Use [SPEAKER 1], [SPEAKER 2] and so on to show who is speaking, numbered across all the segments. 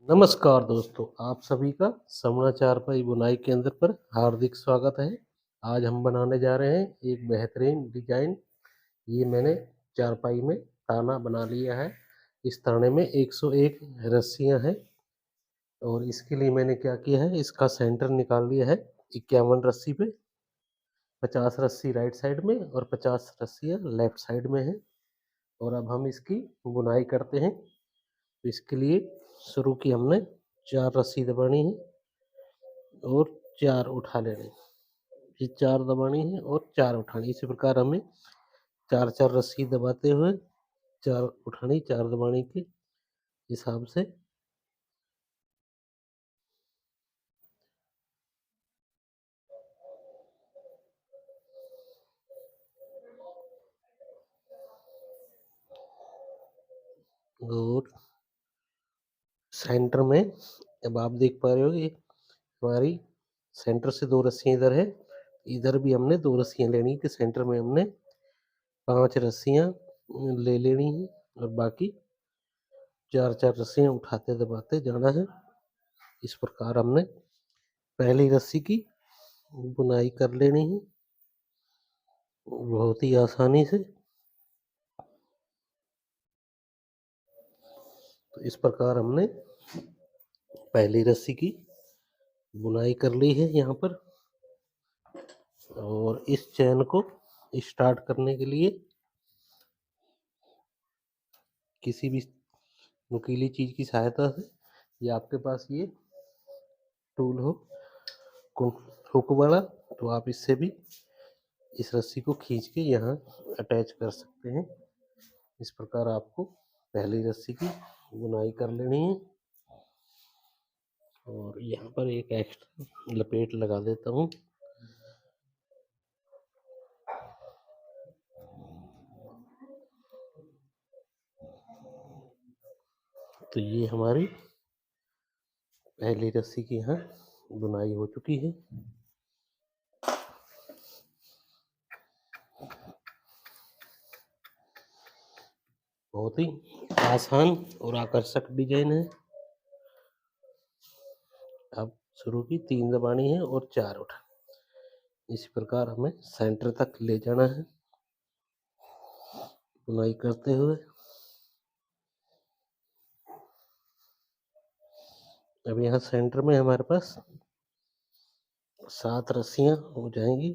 [SPEAKER 1] नमस्कार दोस्तों, आप सभी का समणा चारपाई बुनाई केंद्र पर हार्दिक स्वागत है। आज हम बनाने जा रहे हैं एक बेहतरीन डिजाइन। ये मैंने चारपाई में ताना बना लिया है। इस ताने में 101 रस्सियां हैं और इसके लिए मैंने क्या किया है, इसका सेंटर निकाल लिया है 51 रस्सी पे। 50 रस्सी राइट साइड में और 50 रस्सियां लेफ्ट साइड में हैं। और अब हम इसकी बुनाई करते हैं। तो इसके लिए शुरू की हमने 4 रस्सी दबानी है और 4 उठा लेने हैं। ये 4 दबानी है और 4 उठानी। इसी प्रकार हमें 4-4 रस्सी दबाते हुए 4 उठानी, 4 दबाने के हिसाब से। और सेंटर में अब आप देख पा रहे हो कि हमारी सेंटर से 2 रस्सियाँ इधर है। इधर भी हमने 2 रस्सियाँ लेनी है कि सेंटर में हमने 5 रस्सियाँ ले लेनी है और बाकी 4-4 रस्सियाँ उठाते दबाते जाना है। इस प्रकार हमने पहली रस्सी की बुनाई कर लेनी है बहुत ही आसानी से। तो इस प्रकार हमने पहली रस्सी की बुनाई कर ली है यहाँ पर। और इस चैन को स्टार्ट करने के लिए किसी भी नुकीली चीज की सहायता से, या आपके पास ये टूल हो हुक वाला, तो आप इससे भी इस रस्सी को खींच के यहाँ अटैच कर सकते हैं। इस प्रकार आपको पहली रस्सी की बुनाई कर लेनी है। और यहाँ पर एक एक्स्ट्रा लपेट लगा देता हूँ। तो ये हमारी पहली रस्सी की यहाँ बुनाई हो चुकी है। बहुत ही आसान और आकर्षक डिजाइन है। अब शुरू की 3 दबानी है और 4 उठा। इसी प्रकार हमें सेंटर तक ले जाना है बुनाई करते हुए। अब यहाँ सेंटर में हमारे पास 7 रस्सियां हो जाएंगी।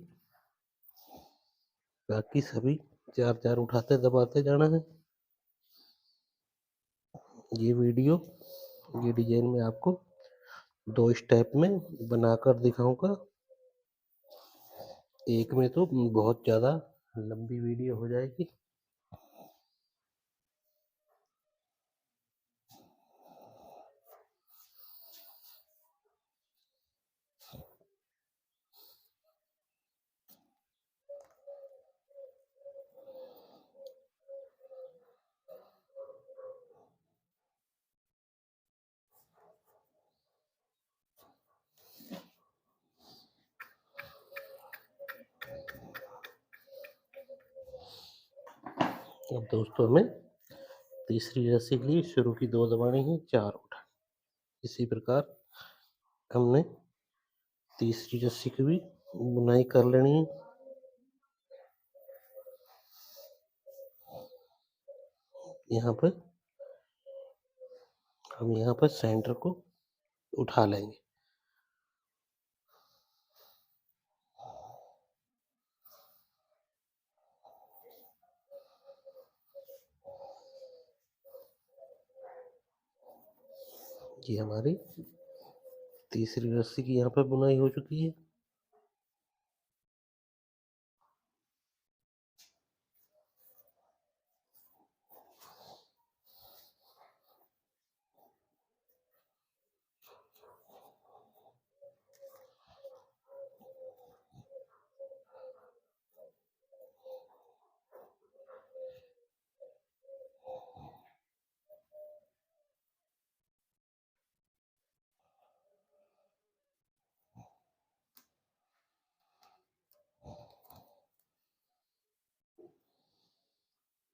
[SPEAKER 1] बाकी सभी 4-4 उठाते दबाते जाना है। ये वीडियो, ये डिजाइन में आपको 2 स्टेप में बनाकर दिखाऊंगा। एक में तो बहुत ज़्यादा लंबी वीडियो हो जाएगी। अब दोस्तों हमें तीसरी रस्सी के लिए शुरू की 2 दबानी है, 4 उठा। इसी प्रकार हमने तीसरी रस्सी की भी बुनाई कर लेनी है। यहाँ पर हम यहाँ पर सेंटर को उठा लेंगे। ये हमारी तीसरी रस्सी की यहाँ पर बुनाई हो चुकी है।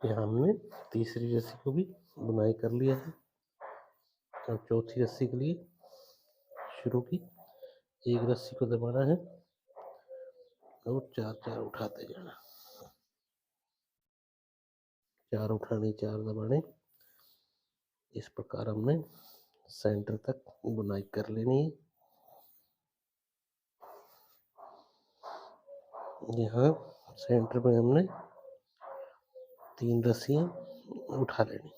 [SPEAKER 1] यहाँ हमने तीसरी रस्सी को भी बुनाई कर लिया है। अब चौथी रस्सी के लिए शुरू की, एक रस्सी को दबाना है और 4 उठाते जाना, 4 उठाने 4 दबाने। इस प्रकार हमने सेंटर तक बुनाई कर लेनी है। यहाँ सेंटर में हमने 3 रस्सियाँ उठा लेनी।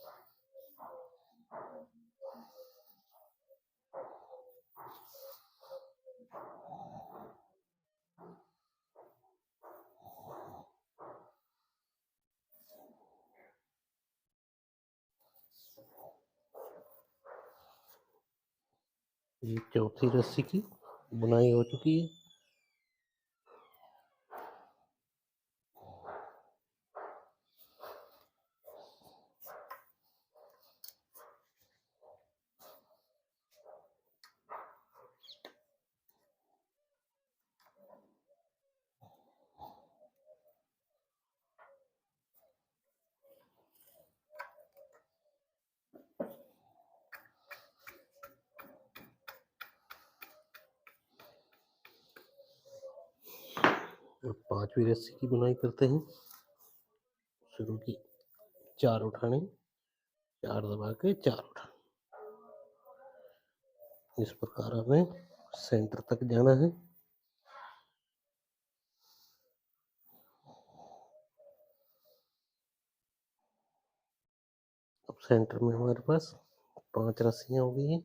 [SPEAKER 1] ये चौथी रस्सी की बुनाई हो चुकी है। और 5वीं रस्सी की बुनाई करते हैं। शुरू की, 4 उठाने, 4 दबा के 4 उठाने। इस प्रकार हमें सेंटर तक जाना है। अब सेंटर में हमारे पास 5 रस्सियाँ हो गई हैं।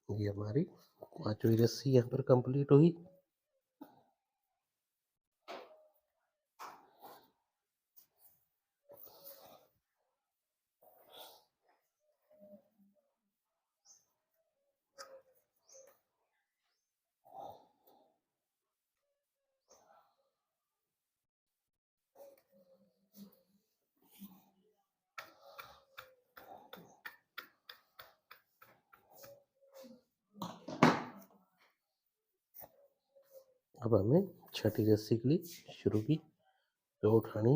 [SPEAKER 1] ये हमारी 5वीं रस्सी यहाँ पर कंप्लीट हुई। अब हमें 6ठी रस्सी के लिए शुरू की, 2 उठानी,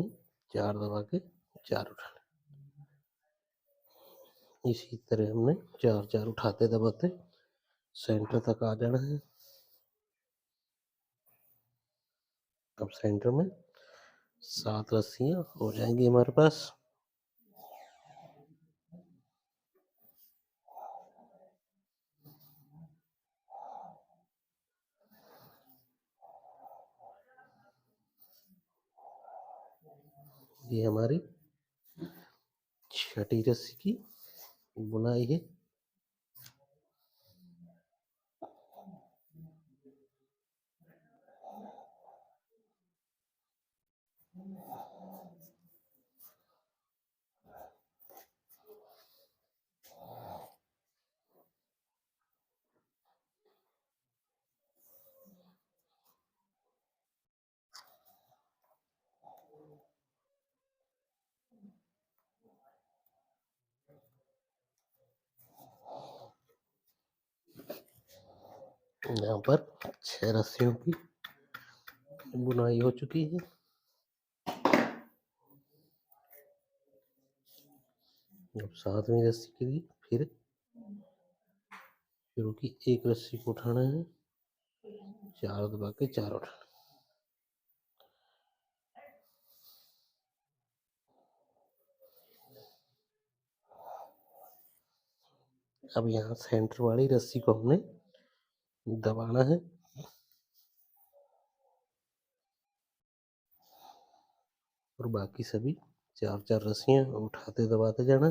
[SPEAKER 1] 4 दबा के 4 उठाने। इसी तरह हमने 4 उठाते दबाते सेंटर तक आ जाना है। अब सेंटर में 7 रस्सियाँ हो जाएंगी हमारे पास। ये हमारी 6ठी रस्सी की बुनाई है। यहाँ पर 6 रस्सियों की बुनाई हो चुकी है। अब 7वीं रस्सी के लिए फिर शुरू की, एक रस्सी को उठाना है, 4 दबा के 4 उठाना। अब यहाँ सेंटर वाली रस्सी को हमने दबाना है और बाकी सभी 4 रस्सियाँ उठाते दबाते जाना।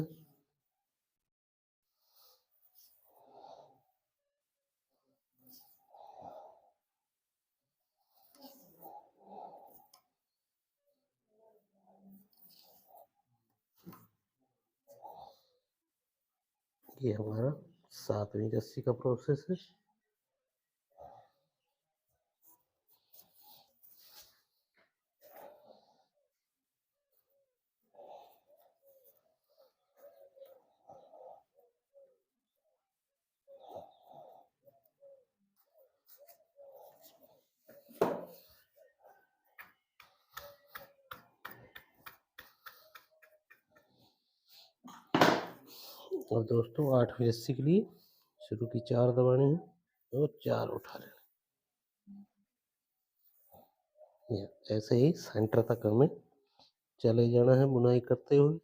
[SPEAKER 1] ये हमारा 7वीं रस्सी का प्रोसेस है। और दोस्तों 8वीं रस्सी के लिए शुरू की 4 दबानी है और 4 उठा लेना। ऐसे ही सेंटर तक हमें चले जाना है बुनाई करते हुए।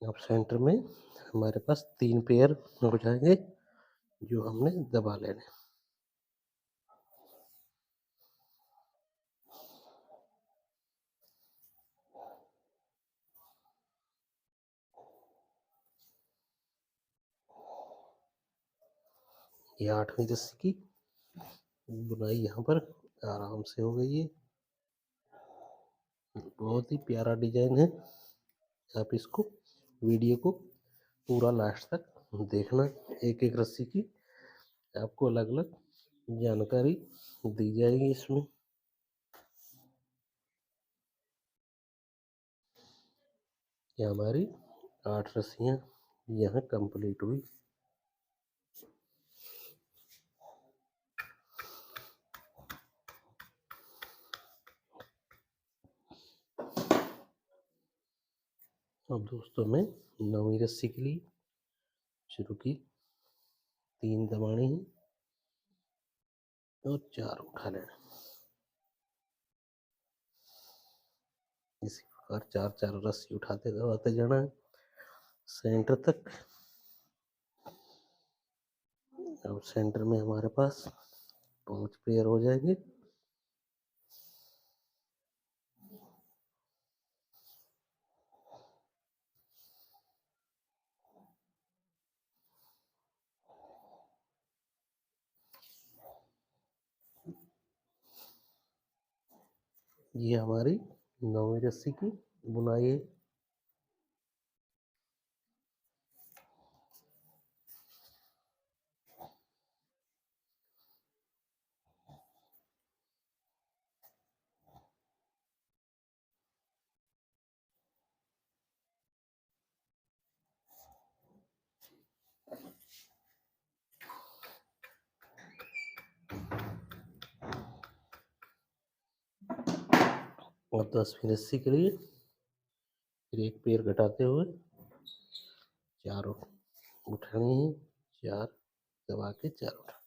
[SPEAKER 1] अब सेंटर में हमारे पास 3 पेयर हो जाएंगे जो हमने दबा लेने। ये 8वीं रस्सी की बुनाई यहाँ पर आराम से हो गई है। बहुत ही प्यारा डिजाइन है। आप इसको वीडियो को पूरा लास्ट तक देखना। एक एक रस्सी की आपको अलग अलग जानकारी दी जाएगी इसमें। ये हमारी 8 रस्सियाँ यहाँ कंप्लीट हुई। अब दोस्तों में 9वीं रस्सी के लिए शुरू की 3 दबानी है और 4 उठा लेना। इसी प्रकार 4 रस्सी उठाते दबाते जाना है सेंटर तक। अब सेंटर में हमारे पास 5 पेयर हो जाएंगे। ये हमारी 9वीं रस्सी की बुनाई है। और 10वीं रस्सी के लिए फिर एक पेयर घटाते हुए 4 उठानी है। 4 दबा के 4 उठा।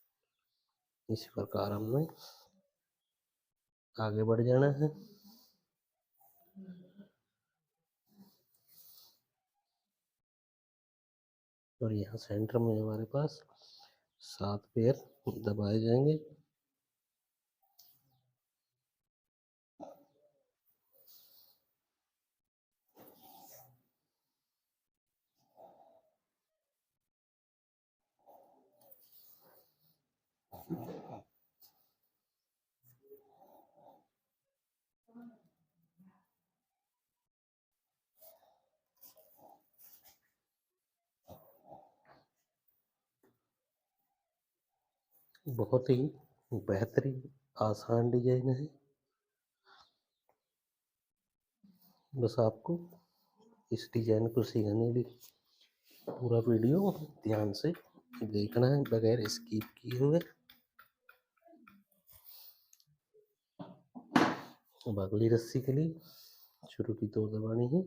[SPEAKER 1] इसी प्रकार हमने आगे बढ़ जाना है। और यहाँ सेंटर में हमारे पास 7 पेयर दबाए जाएंगे। बहुत ही बेहतरीन आसान डिजाइन है। बस आपको इस डिजाइन को सीखने के लिए पूरा वीडियो ध्यान से देखना है बगैर स्किप किए हुए। अब अगली रस्सी के लिए शुरू की 2 दबानी है,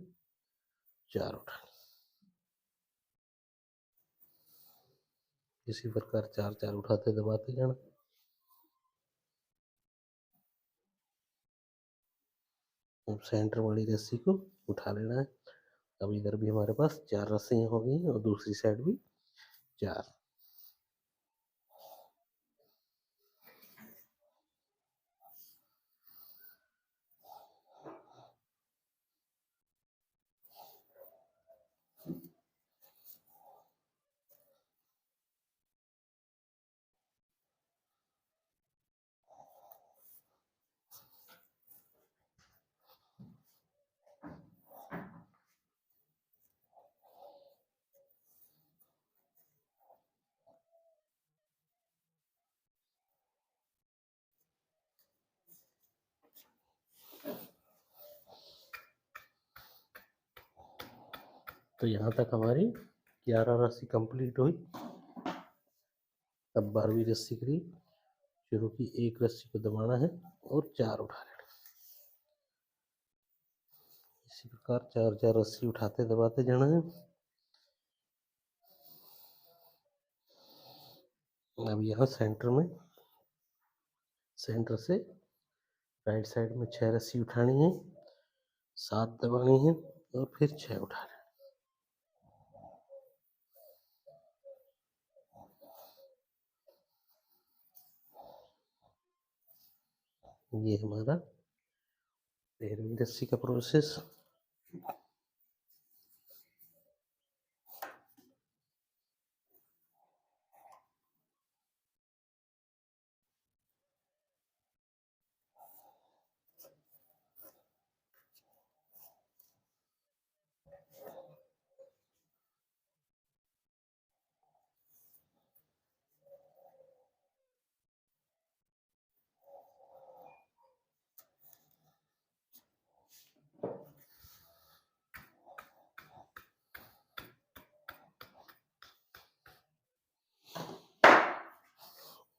[SPEAKER 1] 4 उठानी। इसी प्रकार 4 उठाते दबाते जाना। अब सेंटर वाली रस्सी को उठा लेना है। अब इधर भी हमारे पास 4 रस्सियाँ हो गई और दूसरी साइड भी 4। तो यहाँ तक हमारी 11 रस्सी कंप्लीट हुई। अब 12वीं रस्सी के लिए शुरू की 1 रस्सी को दबाना है और 4 उठा लेना। इसी प्रकार 4 रस्सी उठाते दबाते जाना है। अब यहाँ सेंटर से राइट साइड में 6 रस्सी उठानी है, 7 दबानी है और फिर 6 उठाना है। ये हमारा 13वीं रस्सी का प्रोसेस।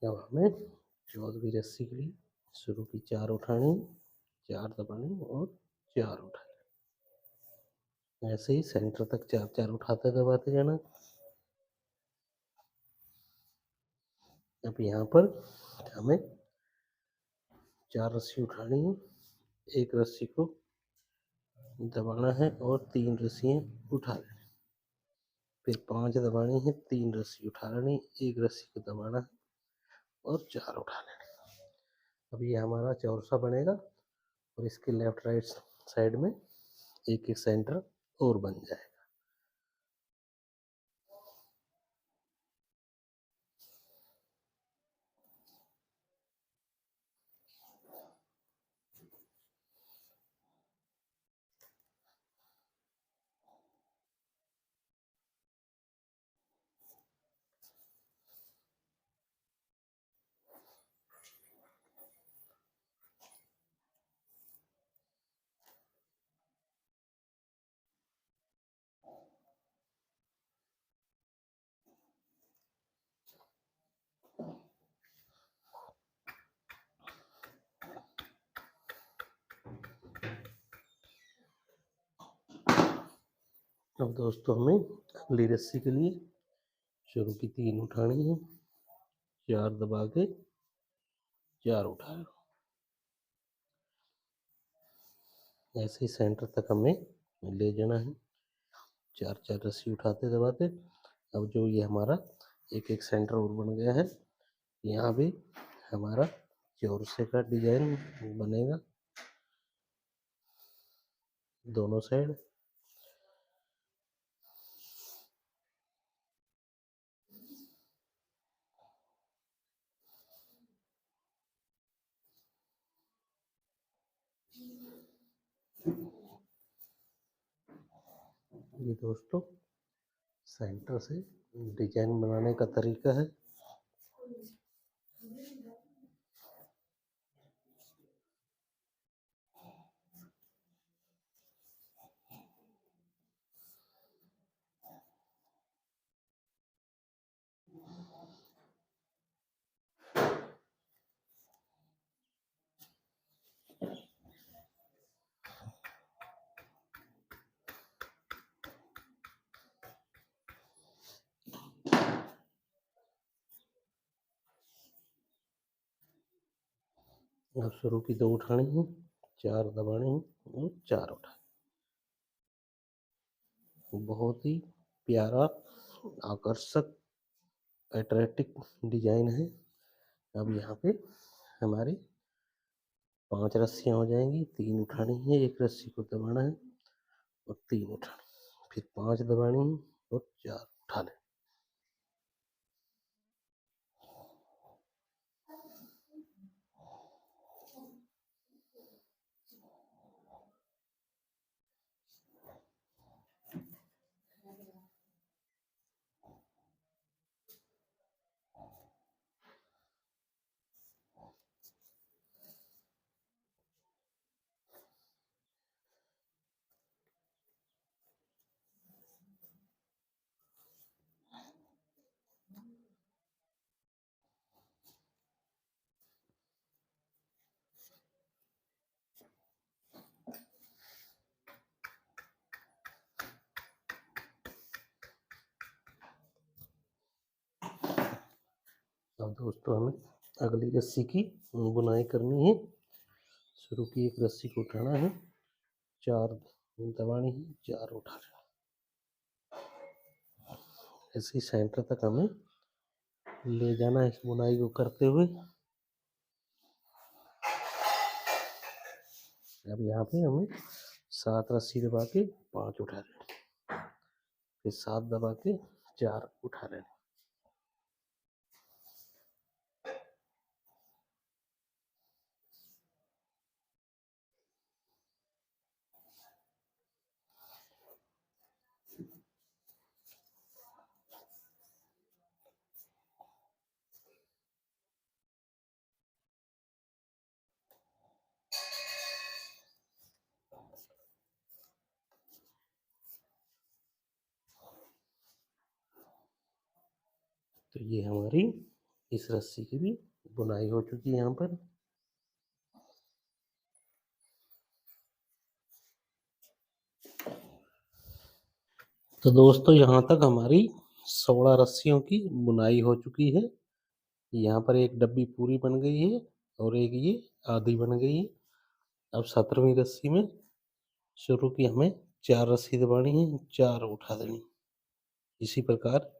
[SPEAKER 1] अब हमें 14वीं रस्सी के लिए शुरू की 4 उठानी, 4 दबानी और 4 उठानी। ऐसे ही सेंटर तक 4 उठाते दबाते जाना। अब यहाँ पर हमें 4 रस्सी उठानी है, 1 रस्सी को दबाना है और 3 रस्सियाँ उठा लेनी। फिर 5 दबानी है, 3 रस्सी उठा लेनी, 1 रस्सी को दबाना है और 4 उठा लेने। अब ये हमारा चौरसा बनेगा और इसके लेफ्ट राइट साइड में एक सेंटर और बन जाएगा। अब दोस्तों हमें अगली रस्सी के लिए शुरू की 3 उठानी है, 4 दबा के 4 उठा लो। ऐसे ही सेंटर तक हमें ले जाना है, 4 रस्सी उठाते दबाते। अब जो ये हमारा एक सेंटर और बन गया है, यहाँ भी हमारा चौरसे का डिजाइन बनेगा दोनों साइड। ये दोस्तों सेंटर से डिजाइन बनाने का तरीका है। अब शुरू की 2 उठानी है, 4 दबानी है और 4 उठानी। बहुत ही प्यारा आकर्षक अट्रैक्टिव डिजाइन है। अब यहाँ पे हमारी 5 रस्सियाँ हो जाएंगी, 3 उठानी है, 1 रस्सी को दबाना है और 3 उठानी, फिर 5 दबानी है और 4 उठा लें। दोस्तों हमें अगली रस्सी की बुनाई करनी है। शुरू की एक रस्सी को उठाना है, 4 दबानी है, 4 उठा लेना। ऐसे सेंटर तक हमें ले जाना है इस बुनाई को करते हुए। अब यहाँ पे हमें 7 रस्सी दबा के 5 उठा लेना, फिर 7 दबा के 4 उठा लेना। तो ये हमारी इस रस्सी की भी बुनाई हो चुकी है यहाँ पर। तो दोस्तों यहाँ तक हमारी 16 रस्सियों की बुनाई हो चुकी है। यहाँ पर एक डब्बी पूरी बन गई है और एक ये आधी बन गई है। अब 17वीं रस्सी में शुरू की हमें 4 रस्सी दबानी है, 4 उठा देनी। इसी प्रकार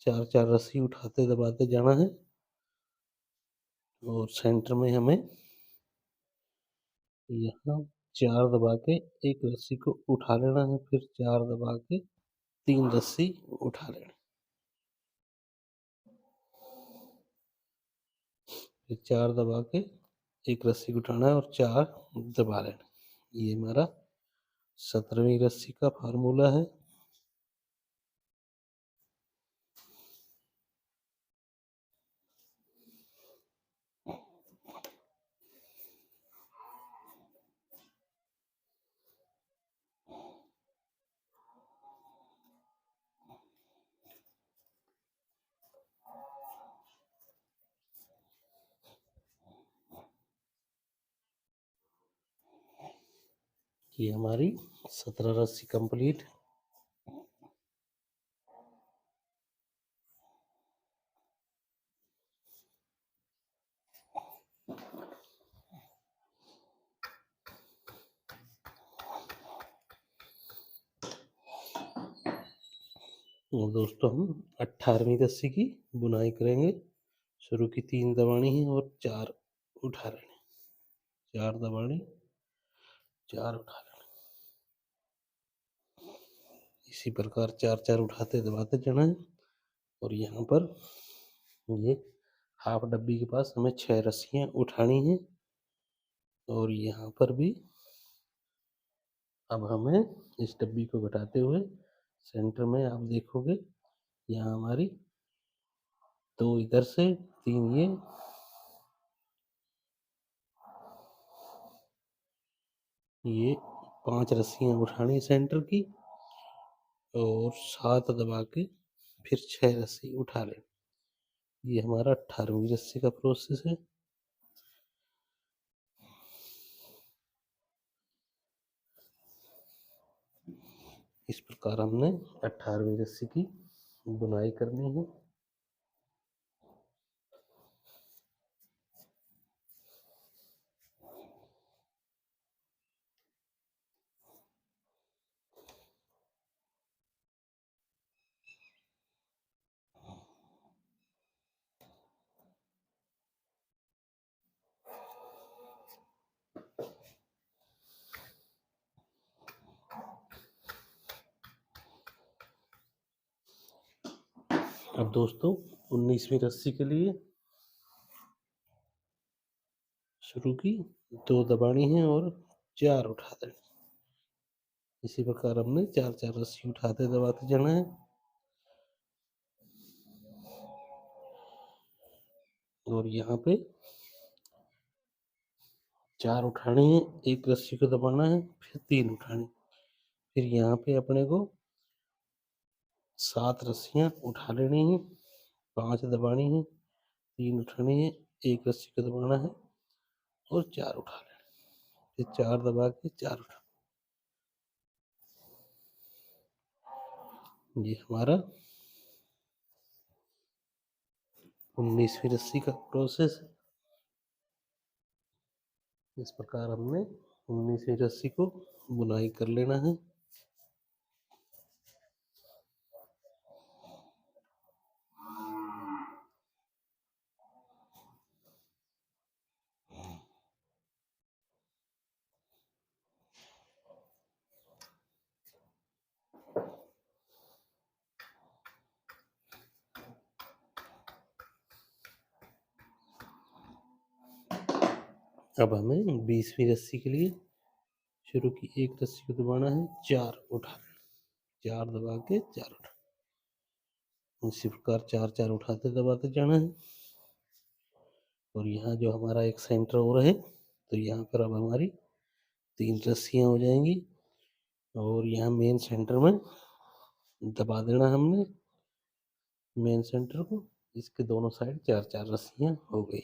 [SPEAKER 1] 4 रस्सी उठाते दबाते जाना है और सेंटर में हमें यहाँ 4 दबा के एक रस्सी को उठा लेना है, फिर 4 दबा के 3 रस्सी उठा लेना, फिर 4 दबा के एक रस्सी को उठाना है और 4 दबा लेना। ये हमारा 17वीं रस्सी का फार्मूला है। ये हमारी 17 रस्सी कंप्लीट। और दोस्तों हम 18वीं रस्सी की बुनाई करेंगे। शुरू की 3 दबानी है और 4 उठा लेने, 4 दबानी, 4 उठा लेने। इसी प्रकार 4 उठाते दबाते जाना है। और यहाँ पर ये हाफ डब्बी के पास हमें 6 रस्सियाँ उठानी है। और यहाँ पर भी अब हमें इस डब्बी को घटाते हुए सेंटर में आप देखोगे यहाँ हमारी 2 इधर से 3 ये 5 रस्सियाँ उठानी सेंटर की और 7 दबा के फिर 6 रस्सी उठा लें। ये हमारा 18वीं रस्सी का प्रोसेस है। इस प्रकार हमने 18वीं रस्सी की बुनाई करनी है। अब दोस्तों 19वीं रस्सी के लिए शुरू की 2 दबानी है और 4 उठा देनी। इसी प्रकार हमने 4 रस्सी उठाते दबाते जाना है। और यहाँ पे 4 उठाने हैं, एक रस्सी को दबाना है, फिर 3 उठाने, फिर यहाँ पे अपने को 7 रस्सियाँ उठा लेनी है, 5 दबानी है, 3 उठानी है, एक रस्सी को दबाना है और 4 उठा लेना, फिर 4 दबा के 4 उठा। ये हमारा 19वीं रस्सी का प्रोसेस है। इस प्रकार हमने 19वीं रस्सी को बुनाई कर लेना है। अब हमें 20वीं रस्सी के लिए शुरू की एक रस्सी को दबाना है, 4 उठा, 4 दबा के 4 उठा। इसी प्रकार 4 4 उठाते दबाते जाना है। और यहाँ जो हमारा एक सेंटर और है, तो यहाँ पर अब हमारी 3 रस्सियाँ हो जाएंगी और यहाँ मेन सेंटर में दबा देना हमने मेन सेंटर को। इसके दोनों साइड 4 4 रस्सियाँ हो गई।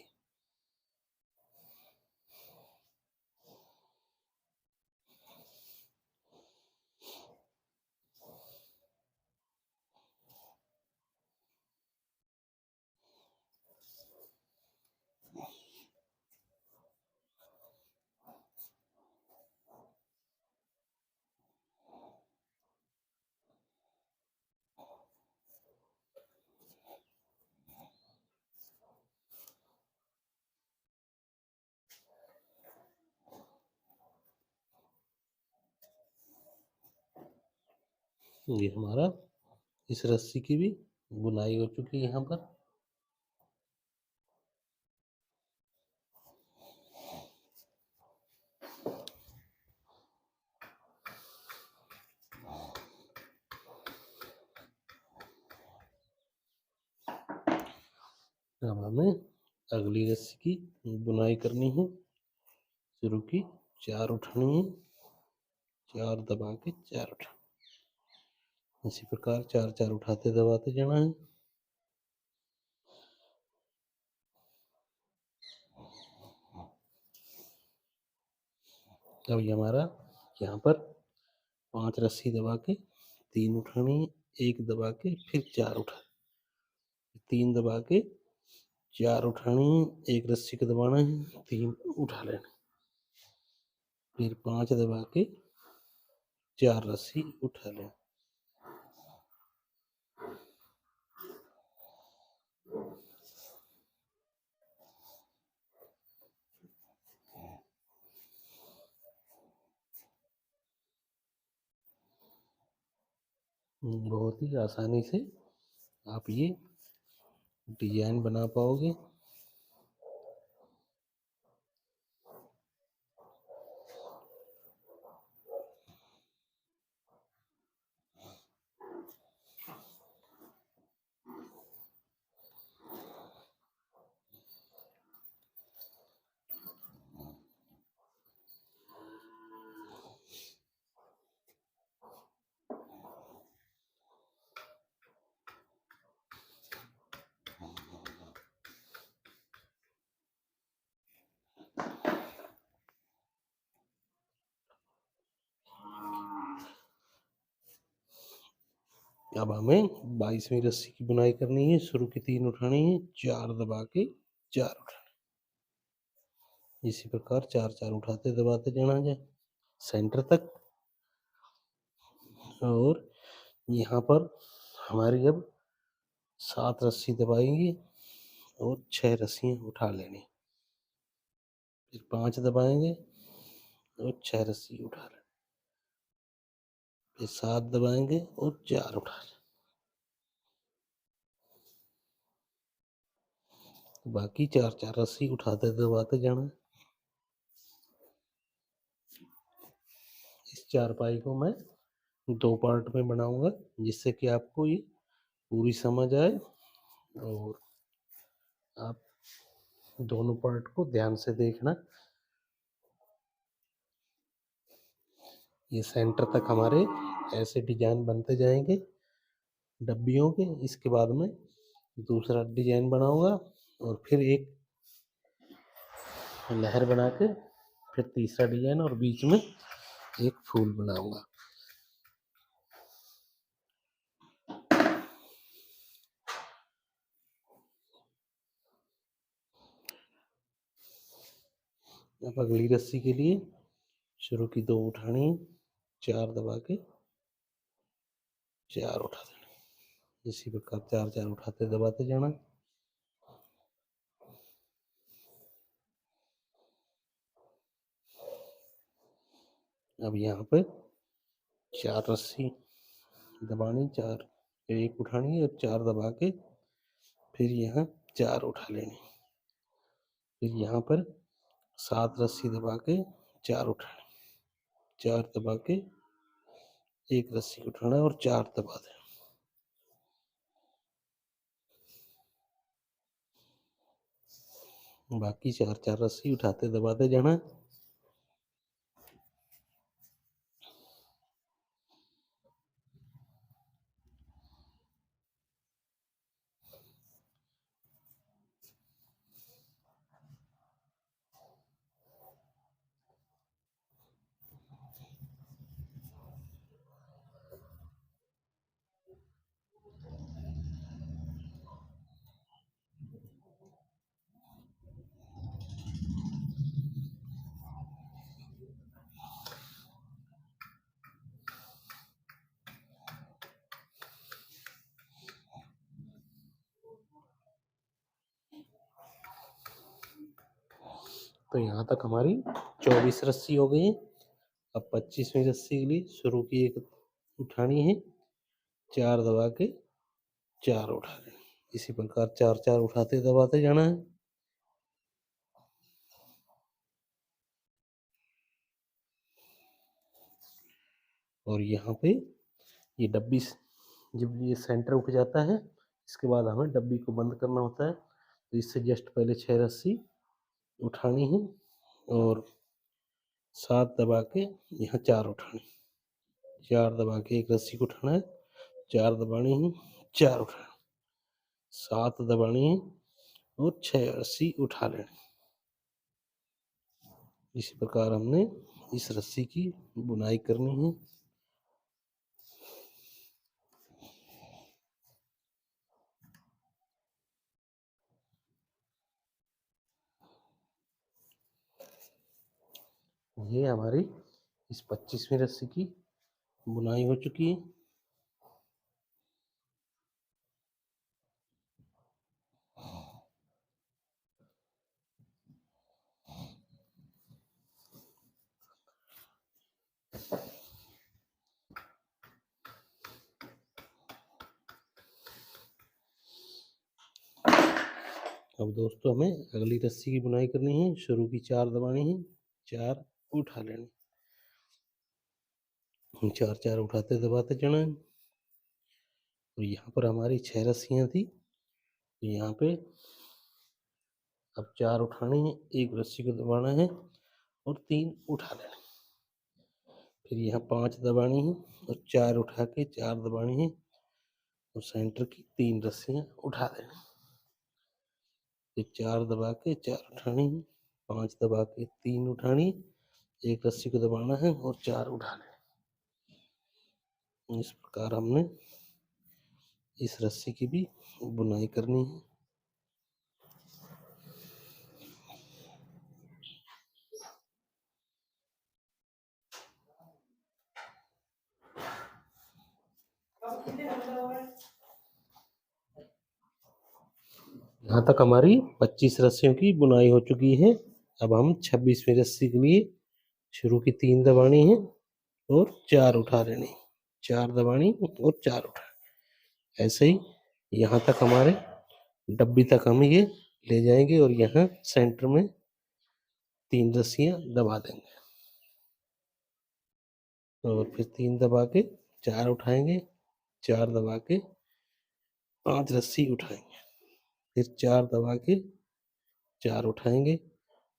[SPEAKER 1] ये हमारा इस रस्सी की भी बुनाई हो चुकी है। यहाँ पर अब हमें अगली रस्सी की बुनाई करनी है। शुरू की 4 उठानी है, 4 दबा के 4 उठा। इसी प्रकार 4 4 उठाते दबाते जाना है। अब ये हमारा यहाँ पर 5 रस्सी दबा के 3 उठानी है, 1 दबा के फिर 4 उठा, 3 दबा के 4 उठानी है, 1 रस्सी को दबाना है, 3 उठा लेना, फिर 5 दबा के 4 रस्सी उठा लेना। बहुत ही आसानी से आप ये डिजाइन बना पाओगे। अब हमें 22वीं रस्सी की बुनाई करनी है। शुरू की 3 उठानी है, 4 दबा के 4 उठाने। इसी प्रकार 4 4 उठाते दबाते जाना है सेंटर तक। और यहाँ पर हमारी अब 7 रस्सी दबाएंगे और 6 रस्सियाँ उठा लेनी, फिर 5 दबाएंगे और 6 रस्सी उठा लेनी, फिर 7 दबाएंगे और 4 उठा लेनी। बाकी 4 4 रस्सी उठाते दबाते जाना है। इस चारपाई को मैं 2 पार्ट में बनाऊंगा, जिससे कि आपको ये पूरी समझ आए और आप दोनों पार्ट को ध्यान से देखना। ये सेंटर तक हमारे ऐसे डिजाइन बनते जाएंगे डब्बियों के। इसके बाद में दूसरा डिजाइन बनाऊंगा और फिर एक लहर बना के फिर तीसरा डिजाइन और बीच में एक फूल बनाऊंगा। अब अगली रस्सी के लिए शुरू की 2 उठानी, 4 दबा के 4 उठा देना। इसी प्रकार 4-4 उठाते दबाते जाना। अब यहाँ पे 4 रस्सी दबानी, 4 1 उठानी और 4 दबा के फिर यहाँ 4 उठा लेनी। फिर यहाँ पर 7 रस्सी दबा के 4 उठानी, 4 दबा के 1 रस्सी उठाना और 4 दबा देना। बाकी 4-4 रस्सी उठाते दबाते जाना। तो यहाँ तक हमारी 24 रस्सी हो गई। अब 25वीं रस्सी के लिए शुरू की 1 उठानी है, 4 दबा के 4 उठा लेना। इसी प्रकार 4-4 उठाते दबाते जाना है। और यहाँ पे ये डब्बी जब ये सेंटर उठ जाता है, इसके बाद हमें डब्बी को बंद करना होता है। तो इससे जस्ट पहले 6 रस्सी उठानी है और 7 दबा के यहाँ 4 उठानी, 4 दबा के 1 रस्सी को उठाना है, 4 दबानी है, 4 उठाना, 7 दबानी है और 6 रस्सी उठा लेनी। इसी प्रकार हमने इस रस्सी की बुनाई करनी है। ये हमारी इस 25वीं रस्सी की बुनाई हो चुकी है। अब दोस्तों हमें अगली रस्सी की बुनाई करनी है। शुरू की 4 दबानी है, 4 उठा लेनी, 4-4 उठाते दबाते जाना है। और यहाँ पर हमारी 6 रस्सियाँ थी, तो यहाँ पे अब 4 उठानी है, 1 रस्सी को दबाना है और 3 उठा लेना। फिर यहाँ 5 दबानी है और 4 उठा के 4 दबानी है और सेंटर की 3 रस्सियाँ उठा देनी। फिर 4 दबा के 4 उठानी है, 5 दबा के 3 उठानी, 1 रस्सी को दबाना है और 4 उठा लेना। इस प्रकार हमने इस रस्सी की भी बुनाई करनी है। यहाँ तक हमारी 25 रस्सियों की बुनाई हो चुकी है। अब हम 26वीं रस्सी के लिए शुरू की 3 दबानी है और 4 उठा लेनी, 4 दबानी और 4 उठा। ऐसे ही यहाँ तक हमारे डब्बी तक हम ये ले जाएंगे और यहाँ सेंटर में 3 रस्सियाँ दबा देंगे और फिर 3 दबा के 4 उठाएंगे, 4 दबा के 5 रस्सी उठाएंगे, फिर 4 दबा के 4 उठाएंगे,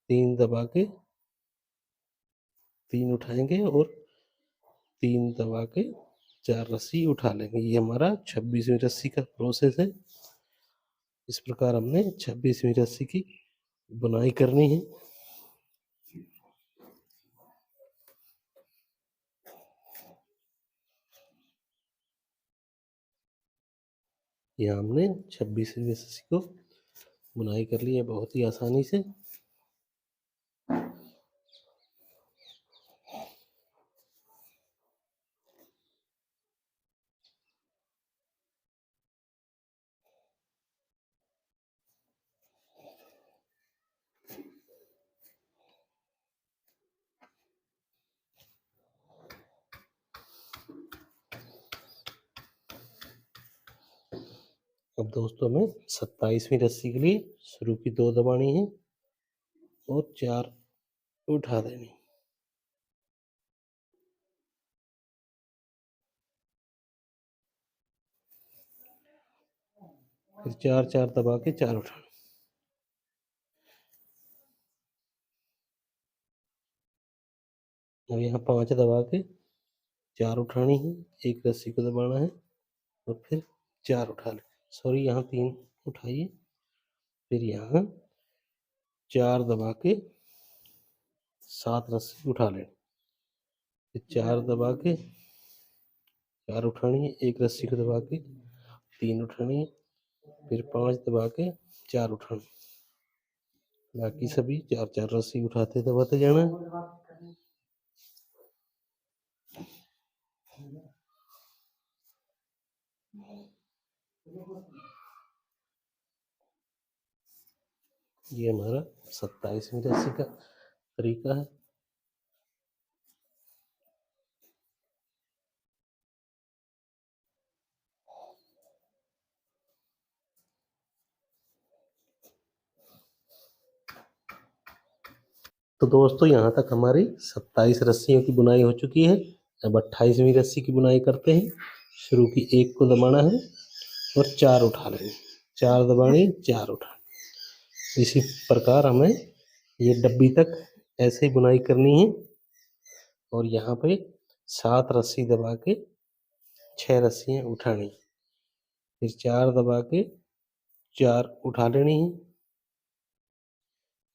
[SPEAKER 1] 3 दबा के 3 उठाएंगे और 3 दबा के 4 रस्सी उठा लेंगे। ये हमारा 26वीं रस्सी का प्रोसेस है। इस प्रकार हमने 26वीं रस्सी की बुनाई करनी है। यहाँ हमने 26वीं रस्सी को बुनाई कर ली है बहुत ही आसानी से। अब दोस्तों हमें 27वीं रस्सी के लिए शुरू की 2 दबानी है और 4 उठा देनी। फिर 4 दबा के 4 उठाना। अब यहाँ 5 दबा के 4 उठानी है, एक रस्सी को दबाना है और फिर 4 उठा ले। सॉरी, यहाँ 3 उठाइए, फिर यहाँ 4 दबा के 7 रस्सी उठा ले। फिर 4 दबा के 4 उठानी है, एक रस्सी को दबा के 3 उठानी है, फिर 5 दबा के 4 उठाना। बाकी सभी 4 रस्सी उठाते दबाते जाना है। ये हमारा 27वीं रस्सी का तरीका है। तो दोस्तों यहाँ तक हमारी 27 रस्सियों की बुनाई हो चुकी है। अब 28वीं रस्सी की बुनाई करते हैं। शुरू की 1 को दबाना है और 4 उठा लेंगे। 4 दबानी, 4 उठानी। इसी प्रकार हमें ये डब्बी तक ऐसे ही बुनाई करनी है। और यहाँ पे 7 रस्सी दबा के 6 रस्सियाँ उठानी। फिर 4 दबा के 4 उठा लेनी है,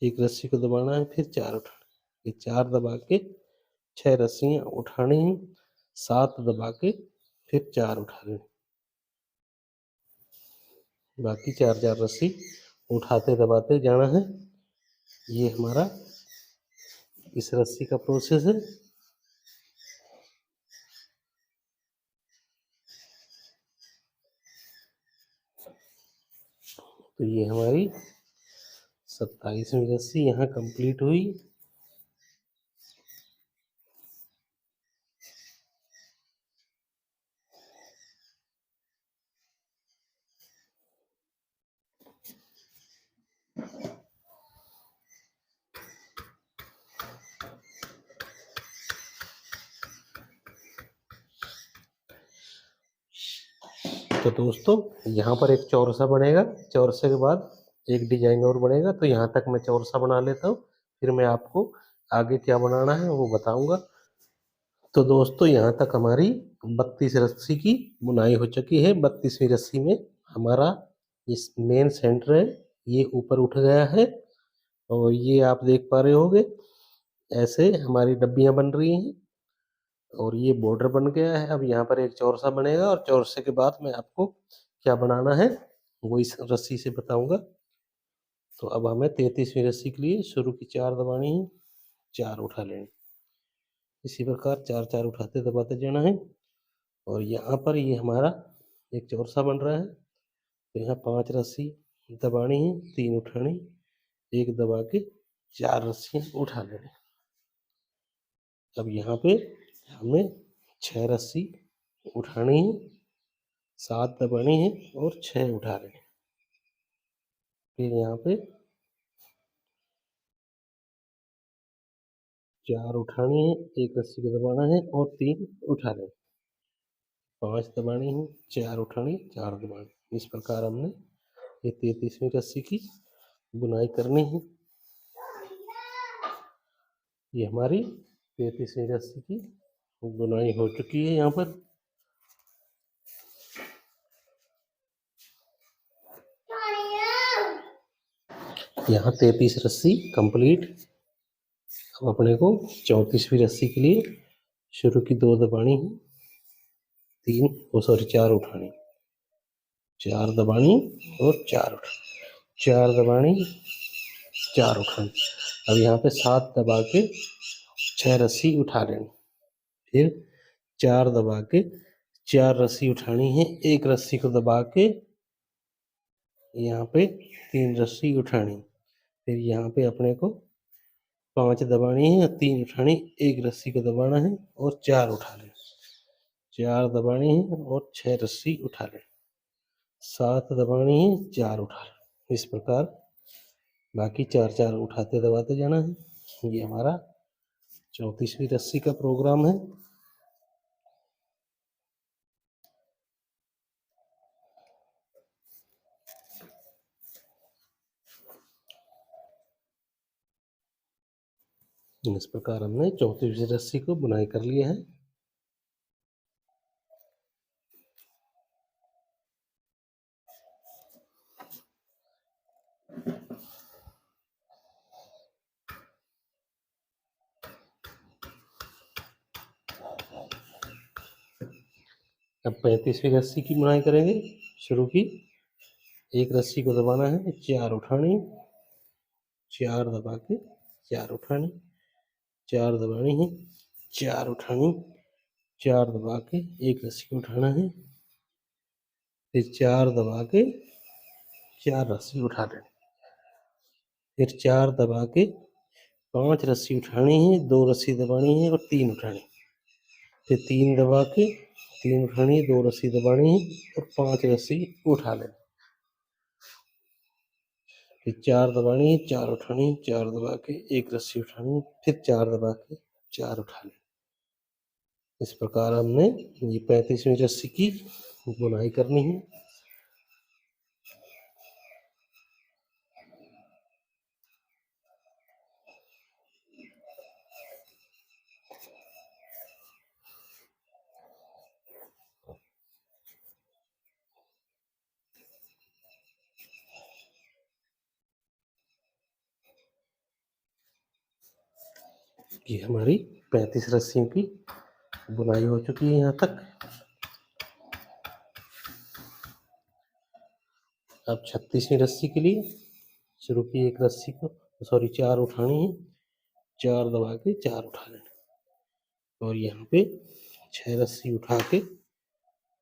[SPEAKER 1] एक रस्सी को दबाना है, फिर 4 उठाना। फिर 4 दबा के 6 रस्सियाँ उठानी है, 7 दबा के फिर 4 उठा लेनी। बाकी 4 रस्सी उठाते दबाते जाना है। ये हमारा इस रस्सी का प्रोसेस है। तो ये हमारी 27वीं रस्सी यहाँ कंप्लीट हुई। तो दोस्तों यहाँ पर एक चौरसा बनेगा, चौरसे के बाद एक डिजाइन और बनेगा। तो यहाँ तक मैं चौरसा बना लेता हूँ, फिर मैं आपको आगे क्या बनाना है वो बताऊंगा। तो दोस्तों यहाँ तक हमारी 32 रस्सी की बुनाई हो चुकी है। 32वीं रस्सी में हमारा इस मेन सेंटर है, ये ऊपर उठ गया है और ये आप देख पा रहे होंगे ऐसे हमारी डब्बियाँ बन रही हैं और ये बॉर्डर बन गया है। अब यहाँ पर एक चौरसा बनेगा और चौरसे के बाद मैं आपको क्या बनाना है वो इस रस्सी से बताऊंगा। तो अब हमें 33वीं रस्सी के लिए शुरू की 4 दबानी है, 4 उठा लेनी। इसी प्रकार 4 उठाते दबाते जाना है। और यहाँ पर ये हमारा एक चौरसा बन रहा है। तो यहाँ 5 रस्सी दबानी है, 3 उठानी, एक दबा के 4 रस्सियाँ उठा लेनी। अब यहाँ पे हमें 6 रस्सी उठानी है, 7 दबानी है और 6 उठा लेनी। फिर यहाँ पे 4 उठानी है, एक रस्सी को दबाना है और 3 उठा लेनी। 5 दबानी है, 4 उठानी, 4 दबानी। इस प्रकार हमने ये 33वीं रस्सी की बुनाई करनी है। ये हमारी 33वीं रस्सी की बुनाई हो चुकी है। यहाँ पर यहाँ 33 रस्सी कंप्लीट। अब अपने को 34वीं रस्सी के लिए शुरू की 2 दबानी है, 4 उठानी, 4 दबानी और 4 उठानी, 4 दबानी, 4 उठानी। अब यहाँ पे 7 दबा के 6 रस्सी उठा लेनी। फिर 4 दबा के 4 रस्सी उठानी है, एक रस्सी को दबा के यहाँ पे 3 रस्सी उठानी। फिर यहाँ पे अपने को 5 दबानी है, 3 उठानी, एक रस्सी को दबाना है और 4 उठा लेना। 4 दबानी है और 6 रस्सी उठा लेना। 7 दबानी है, 4 उठा लें। इस प्रकार बाकी 4 उठाते दबाते जाना है। ये हमारा 34वीं रस्सी का प्रोग्राम है। इस प्रकार हमने 34वीं रस्सी को बुनाई कर लिया है। अब 35वीं रस्सी की बुनाई करेंगे। शुरू की एक रस्सी को दबाना है, 4 उठानी, 4 दबा के 4 उठानी, 4 दबानी है, 4 उठानी, 4 दबा के एक रस्सी को उठाना है, फिर 4 दबा के 4 रस्सी उठा लेनी, फिर 4 दबा के 5 रस्सी उठानी है, 2 रस्सी दबानी है और 3 उठानी, फिर 3 दबा के 3 उठानी है, 2 रस्सी दबानी है और 5 रस्सी उठा लेनी, फिर 4 दबानी है, 4 उठानी है, 4 दबा के एक रस्सी उठानी है, फिर 4 दबा के 4 उठा लेनी। इस प्रकार हमने ये 35वीं रस्सी की बुनाई करनी है। ये हमारी 35 रस्सियों की बुनाई हो चुकी है यहाँ तक। अब 36वीं रस्सी के लिए शुरू की एक रस्सी को 4 उठानी है, 4 दबा के 4 उठा लेना और यहाँ पे 6 रस्सी उठा के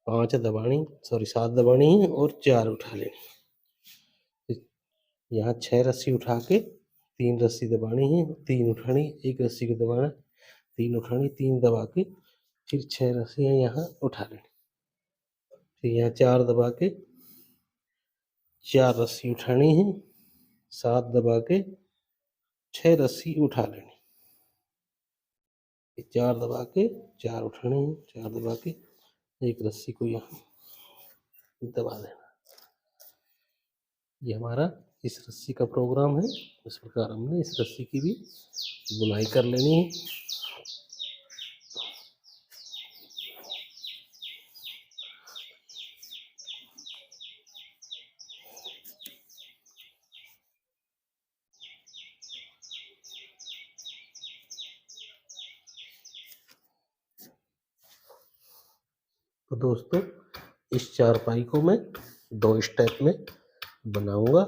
[SPEAKER 1] 5 दबानी 7 दबानी है और 4 उठा लेनी। यहाँ 6 रस्सी उठा के 3 रस्सी दबानी है, 3 उठानी, एक रस्सी को दबाना, 3 उठानी, 3 दबा के फिर 6 रस्सियाँ यहाँ उठा लेनी, फिर यहाँ 4 दबा के 4 रस्सी उठानी है, 7 दबा के 6 रस्सी उठा लेनी, 4 दबा के 4 उठानी है, 4 दबा के एक रस्सी को यहाँ दबा देना। ये हमारा इस रस्सी का प्रोग्राम है। इस प्रकार हमने इस रस्सी की भी बुनाई कर लेनी है। तो दोस्तों इस चारपाई को मैं 2 स्टेप में बनाऊंगा।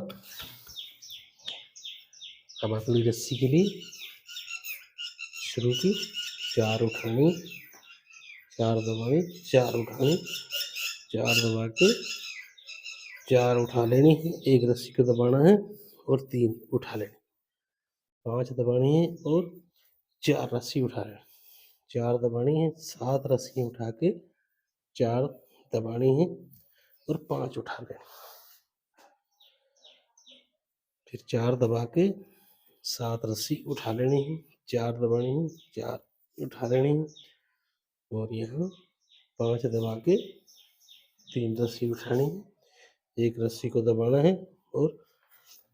[SPEAKER 1] अब अगली रस्सी के लिए शुरू की 4 उठानी, 4 दबानी, 4 उठानी, 4 दबा के 4 उठा लेनी है, एक रस्सी को दबाना है और 3 उठा लेनी, 5 दबानी है और 4 रस्सी उठा लेनी, 4 दबानी है, 7 रस्सी उठा के 4 दबानी है और 5 उठा लेनी, फिर 4 दबा के 7 रस्सी उठा लेनी है, 4 दबानी है, 4 उठा लेनी है और यहाँ 5 दबा के 3 रस्सी उठानी है, एक रस्सी को दबाना है और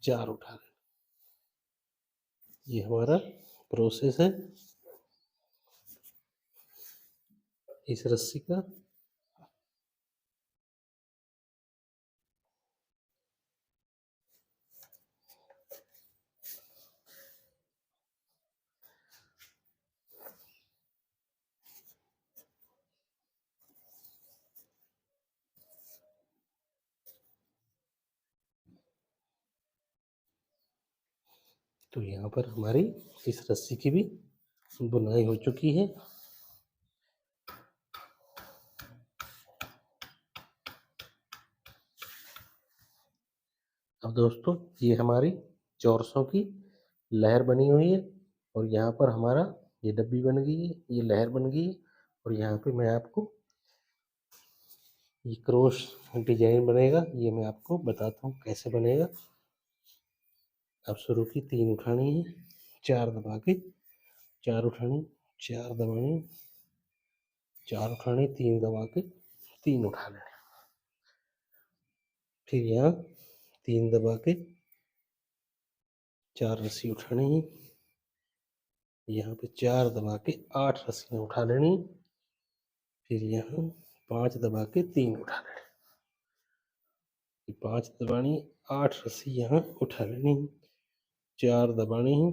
[SPEAKER 1] 4 उठा लेना। ये हमारा प्रोसेस है इस रस्सी का। तो यहाँ पर हमारी इस रस्सी की भी बुनाई हो चुकी है। अब दोस्तों ये हमारी चौरसों की लहर बनी हुई है और यहाँ पर हमारा ये डब्बी बन गई है, ये लहर बन गई है और यहाँ पे मैं आपको ये क्रॉस डिजाइन बनेगा, ये मैं आपको बताता हूँ कैसे बनेगा। अब शुरू की 3 उठानी है, 4 दबा के 4 उठानी, 4 दबानी, 4 उठानी, 3 दबा के 3 उठा लेने। फिर यहाँ 3 दबा के 4 रस्सी उठानी है, यहाँ पे 4 दबा के 8 रस्सियाँ उठा लेनी। फिर यहाँ 5 दबा के 3 उठा लेने। 5 दबानी, 8 रस्सी यहाँ उठा लेनी, 4 दबानी है,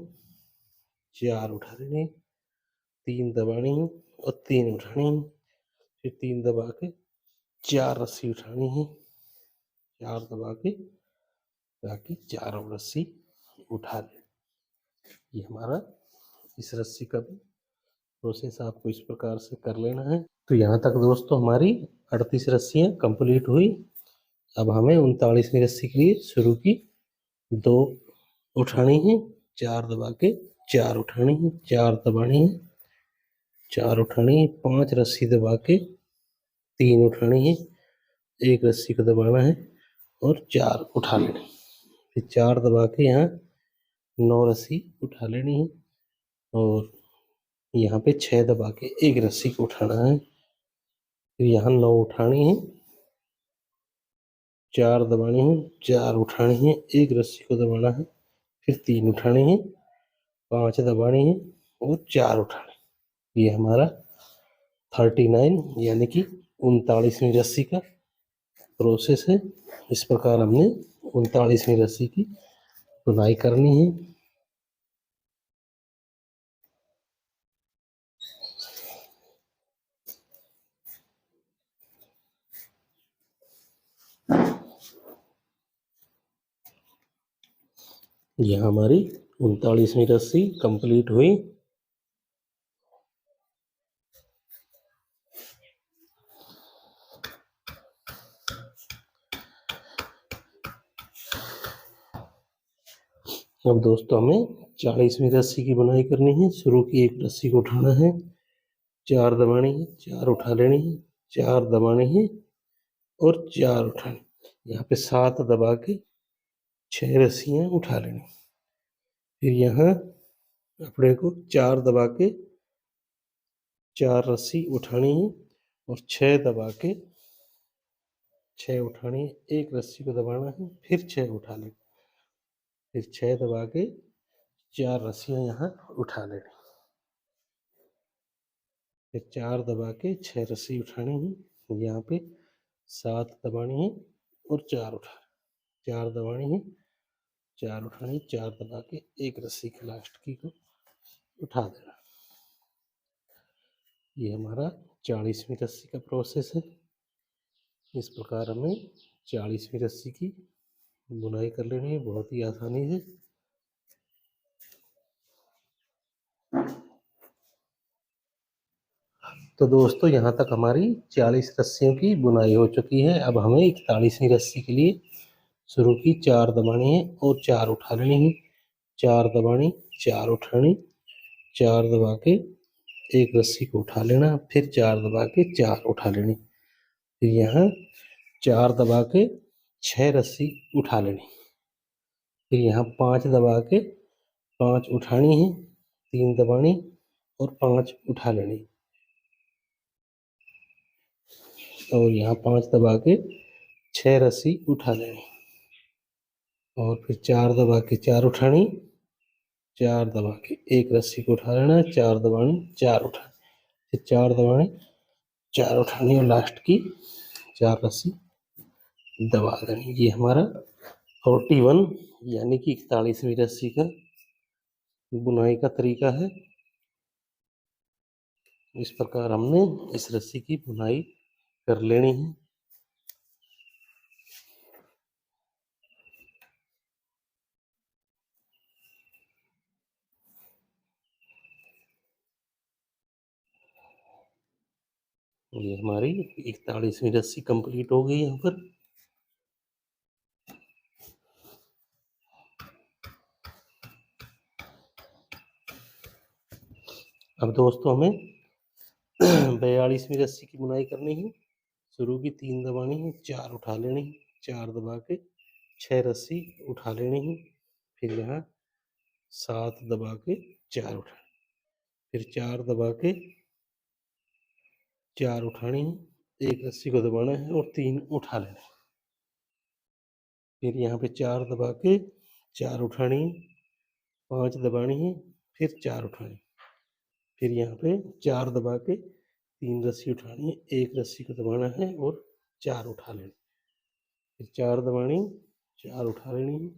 [SPEAKER 1] 4 उठा लेने, 3 दबानी है और 3 उठानी है। फिर 3 दबा के 4 रस्सी उठानी है, 4 दबा के ताकि 4 रस्सी उठा ले। ये हमारा इस रस्सी का भी प्रोसेस आपको इस प्रकार से कर लेना है। तो यहाँ तक दोस्तों हमारी 38 रस्सियाँ कंप्लीट हुई। अब हमें 39वीं रस्सी के लिए शुरू की 2 उठानी है, 4 दबा के 4 उठानी है, 4 दबानी है, 4 उठानी है, 5 रस्सी दबा के 3 उठानी है, 1 रस्सी को दबाना है और 4 उठा लेनी। फिर 4 दबा के यहाँ 9 रस्सी उठा लेनी है और यहाँ पे 6 दबा के 1 रस्सी को उठाना है। फिर यहाँ 9 उठानी है, 4 दबानी है, 4 उठानी है, 1 रस्सी को दबाना है, फिर 3 उठानी है, 5 दबानी है और 4 उठानी। ये हमारा 39 यानी कि 39वीं रस्सी का प्रोसेस है। इस प्रकार हमने 39वीं रस्सी की बुनाई करनी है। यह हमारी 39वीं रस्सी कंप्लीट हुई। अब दोस्तों हमें 40वीं रस्सी की बुनाई करनी है। शुरू की 1 रस्सी को उठाना है, 4 दबानी है, 4 उठा लेनी है, 4 दबानी है और 4 उठानी। यहाँ पे 7 दबा के 6 रस्सियाँ उठा लेनी। फिर यहाँ अपने को 4 दबा के 4 रस्सी उठानी है और 6 दबा के 6 उठानी है, 1 रस्सी को दबाना है, फिर 6 उठा लेनी। फिर 6 दबा के 4 रस्सियाँ यहाँ उठा लेनी। फिर 4 दबा के 6 रस्सी उठानी है, यहाँ पे 7 दबानी है और 4 उठा, 4 दबानी है, 4 उठानी, 4 दबा के 1 रस्सी की लास्ट की को उठा देना। ये हमारा 40वीं रस्सी का प्रोसेस है। इस प्रकार हमें 40वीं रस्सी की बुनाई कर लेनी है बहुत ही आसानी से। तो दोस्तों यहाँ तक हमारी 40 रस्सियों की बुनाई हो चुकी है। अब हमें 41वीं रस्सी के लिए शुरू की 4 दबानी है और 4 उठा लेनी है, 4 दबानी, 4 उठानी, 4 दबा के 1 रस्सी को उठा लेना, फिर 4 दबा के 4 उठा लेनी। फिर यहाँ 4 दबा के 6 रस्सी उठा लेनी। फिर यहाँ 5 दबा के 5 उठानी है, 3 दबानी और 5 उठा लेनी और यहाँ 5 दबा के 6 रस्सी उठा लेनी और फिर 4 दबा के 4 उठानी, 4 दबा के 1 रस्सी को उठा लेना, 4 दबानी, 4 उठानी, फिर 4 दबानी, 4 उठानी और लास्ट की 4 रस्सी दबा देनी। ये हमारा 41 यानी कि 41वीं रस्सी का बुनाई का तरीका है। इस प्रकार हमने इस रस्सी की बुनाई कर लेनी है। ये हमारी 41वीं रस्सी कंप्लीट हो गई यहाँ पर। अब दोस्तों हमें 42वीं रस्सी की बुनाई करनी है। शुरू की 3 दबानी है, 4 उठा लेनी, 4 दबा के 6 रस्सी उठा लेनी है, फिर यहाँ 7 दबा के 4 उठा, फिर 4 दबा के 4 उठानी है, एक रस्सी को दबाना है और 3 उठा लेना है, फिर यहाँ पे 4 दबा के 4 उठानी है, 5 दबानी है, फिर 4 उठानी, फिर यहाँ पे 4 दबा के 3 रस्सी उठानी है, एक रस्सी को दबाना है और 4 उठा लेनी, फिर 4 दबानी, 4 उठा लेनी है,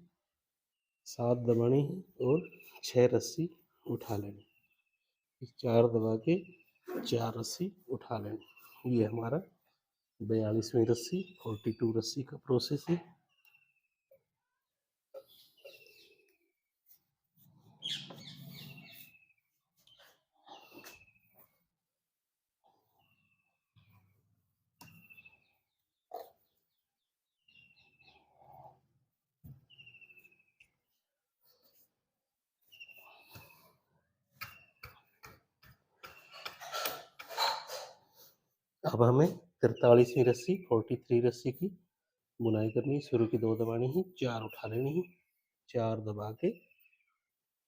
[SPEAKER 1] 7 दबानी है और 6 रस्सी उठा लेनी, फिर 4 दबा के 4 रस्सी उठा लेनी। ये हमारा 42वीं रस्सी 42 रस्सी का प्रोसेस है। अब हमें 43वीं रस्सी 43 रस्सी की बुनाई करनी है। शुरू की 2 दबानी है, 4 उठा लेनी है, 4 दबा के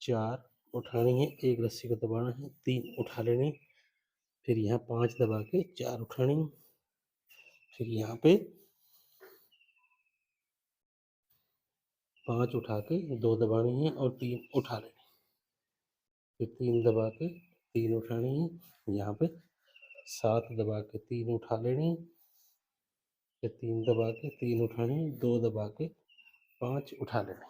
[SPEAKER 1] 4 उठानी है, एक रस्सी को दबाना है, 3 उठा लेनी, फिर यहाँ 5 दबा के 4 उठानी, फिर यहाँ पे 5 उठा के 2 दबानी है और 3 उठा लेनी, फिर 3 दबा के 3 उठानी है, यहाँ पे 7 दबा के 3 उठा लेनी, फिर 3 दबा के 3 उठानी, 2 दबा के 5 उठा लेनी,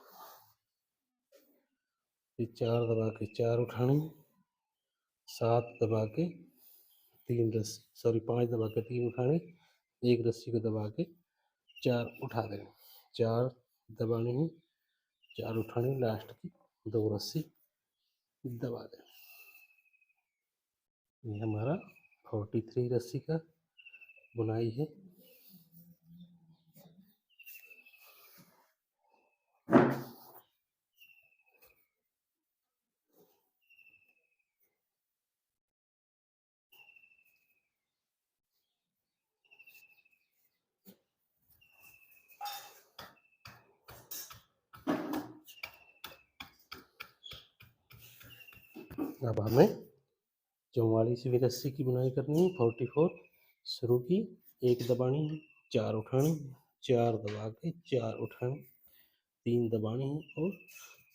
[SPEAKER 1] फिर 4 दबा के 4 उठानी, 7 दबा के 5 दबा के 3 उठानी, एक रस्सी को दबा के 4 उठा देनी, 4 दबानी है, 4 उठानी, लास्ट की 2 रस्सी दबा देनी। ये हमारा 43 रस्सी का बुनाई है। अब हमें 44वीं रस्सी की बुनाई करनी है। 44 शुरू की 1 दबानी है, 4 उठानी, 4 दबा के 4 उठानी, 3 दबानी है और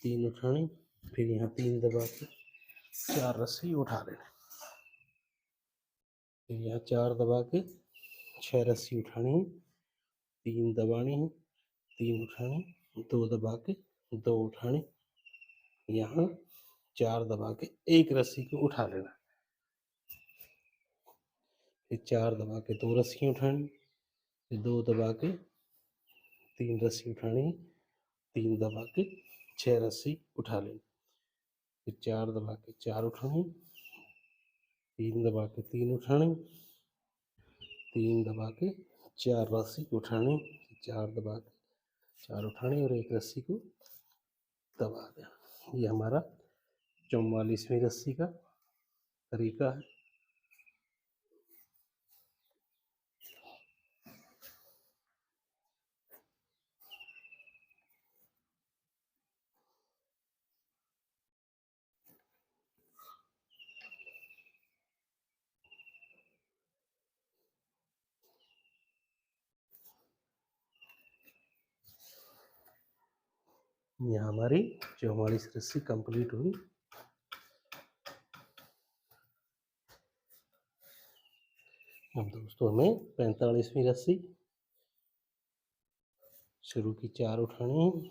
[SPEAKER 1] 3 उठानी, फिर यहाँ 3 दबा के 4 रस्सी उठा लेना, फिर यहाँ 4 दबा के 6 रस्सी उठानी है, 3 दबानी है, 3 उठानी, 2 दबा के 2 उठानी, यहाँ 4 दबा के 1 रस्सी को उठा लेना, फिर 4 दबा के 2 रस्सी उठानी, फिर 2 दबा के 3 रस्सी उठानी, 3 दबा के 6 रस्सी उठा लेनी, फिर 4 दबा के 4 उठानी, 3 दबा के 3 उठानी, 3 दबा के 4 रस्सी उठानी, 4 दबा के 4 उठानी और एक रस्सी को दबा देना। ये हमारा 44वीं रस्सी का तरीका है। ये हमारी 44 रस्सी कंप्लीट हुई। अब दोस्तों हमें 45वीं रस्सी शुरू की 4 उठानी,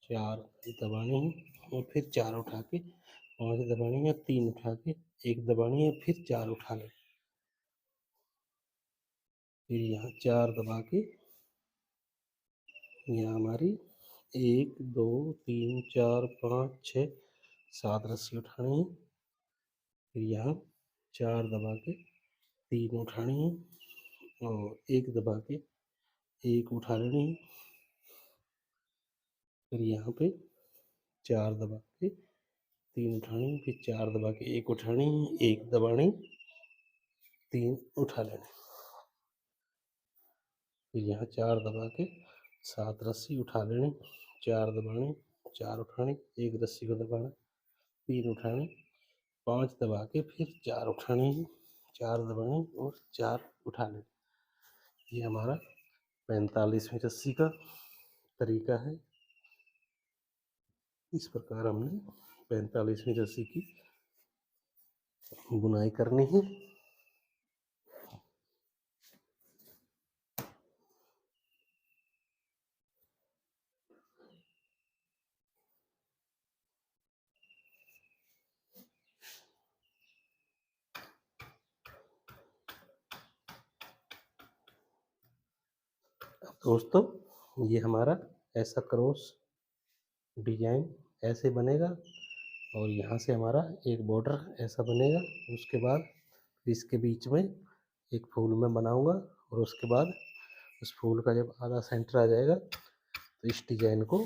[SPEAKER 1] 4 दबानी और फिर 4 उठा के 5 दबानी है, 3 उठा के 1 दबानी है, फिर 4 उठा लें, फिर यहाँ 4 दबा के यहाँ हमारी 1 2 3 4 5 6 7 रस्सी उठानी है, फिर यहाँ 4 दबा के 3 उठानी है और 1 दबा के 1 उठा लेनी है, फिर यहाँ पे 4 दबा के 3 उठानी, फिर 4 दबा के 1 उठानी, 1 दबानी, 3 उठा लेने। फिर यहाँ 4 दबा के 7 रस्सी उठा लेनी, 4 दबानी, 4 उठानी, 1 रस्सी को दबाना, 3 उठानी, 5 दबा के फिर 4 उठानी, 4 दबानी और 4 उठा लेनी। ये हमारा 45वीं रस्सी का तरीका है। इस प्रकार हमने 45वीं रस्सी की बुनाई करनी है। दोस्तों, ये हमारा ऐसा क्रॉस डिजाइन ऐसे बनेगा और यहाँ से हमारा एक बॉर्डर ऐसा बनेगा। उसके बाद इसके बीच में एक फूल मैं बनाऊंगा और उसके बाद उस फूल का जब आधा सेंटर आ जाएगा तो इस डिजाइन को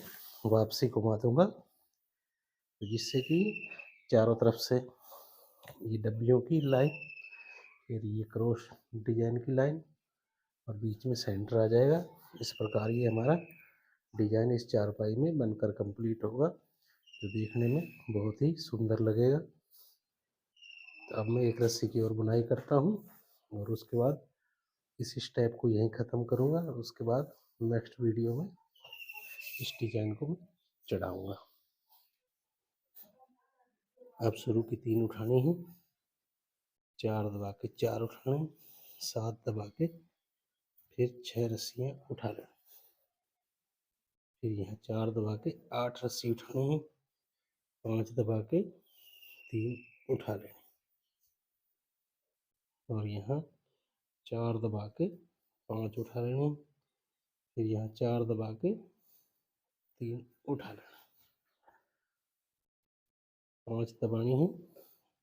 [SPEAKER 1] वापसी घुमा दूंगा, जिससे कि चारों तरफ से ये डब्बियों की लाइन, फिर ये क्रॉस डिजाइन की लाइन और बीच में सेंटर आ जाएगा। इस प्रकार ये हमारा डिजाइन इस चारपाई में बनकर कंप्लीट होगा, जो देखने में बहुत ही सुंदर लगेगा। तो अब मैं एक रस्सी की और बुनाई करता हूँ और उसके बाद इस स्टेप को यहीं ख़त्म करूँगा और उसके बाद नेक्स्ट वीडियो में इस डिजाइन को मैं चढ़ाऊँगा। अब शुरू की 3 उठानी है, 4 दबा के 4 उठाने, 7 दबा के फिर 6 रस्सियाँ उठा लें, फिर यहाँ 4 दबा के 8 रस्सी उठानी है, 5 दबा के 3 उठा लें और यहाँ 4 दबा के 5 उठा लेने, फिर यहाँ 4 दबा के 3 उठा लेना, 5 दबानी है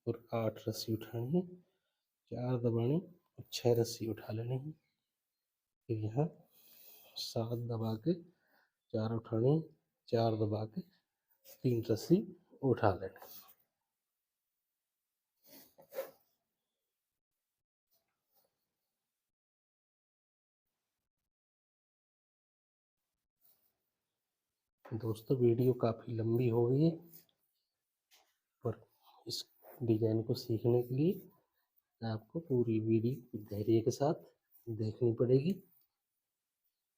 [SPEAKER 1] और 8 रस्सी उठानी है, 4 दबानी और 6 रस्सी उठा लेनी है, फिर यहाँ 7 दबा के 4 उठानी, 4 दबा के 3 रस्सी उठा लेनी। दोस्तों, वीडियो काफ़ी लंबी हो गई है, पर इस डिज़ाइन को सीखने के लिए आपको पूरी वीडियो धैर्य के साथ देखनी पड़ेगी।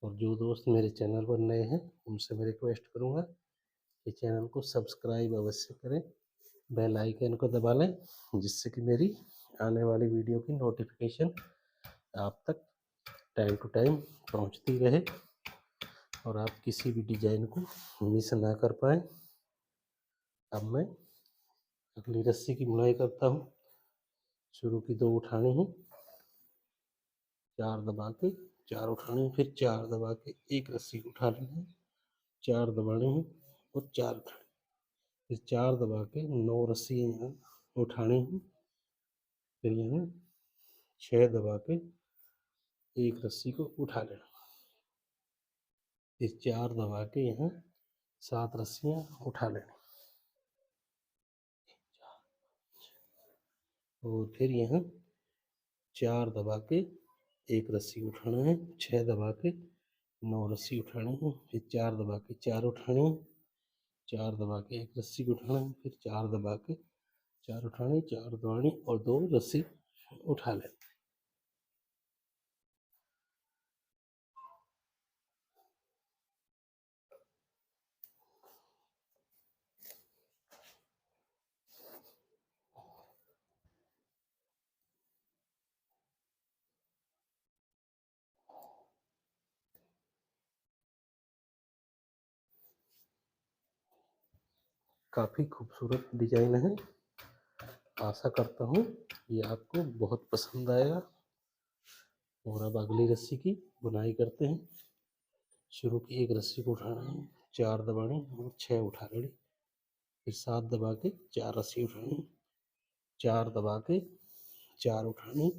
[SPEAKER 1] और जो दोस्त मेरे चैनल पर नए हैं उनसे मैं रिक्वेस्ट करूँगा कि चैनल को सब्सक्राइब अवश्य करें, बेल आइकन को दबा लें, जिससे कि मेरी आने वाली वीडियो की नोटिफिकेशन आप तक टाइम टू टाइम पहुंचती रहे और आप किसी भी डिज़ाइन को मिस ना कर पाएँ। अब मैं अगली रस्सी की बुनाई करता हूँ। शुरू की 2 उठानी है, 4 दबा के 4 उठानी है, फिर 4 दबा के 1 रस्सी उठा लेनी है, 4 दबानी है और 4 उठानी, फिर 4 दबा के 9 रस्सी यहाँ उठानी है, फिर यहाँ 6 दबा के 1 रस्सी को उठा लेना, फिर 4 दबा के यहाँ 7 रस्सियाँ उठा लेनी और फिर यहाँ 4 दबा के 1 रस्सी उठाना है, 6 दबा के 9 रस्सी उठानी है, फिर 4 दबा के 4 उठानी है, 4 दबा के 1 रस्सी उठाना है, फिर 4 दबा के 4 उठानी, 4 दबानी और 2 रस्सी उठा लेनी। काफ़ी खूबसूरत डिजाइन है, आशा करता हूँ ये आपको बहुत पसंद आएगा। और अब अगली रस्सी की बुनाई करते हैं। शुरू की 1 रस्सी को उठाना है, 4 दबानी और 6 उठा लेनी, फिर 7 दबा के 4 रस्सी उठानी, 4 दबा के 4 उठानी,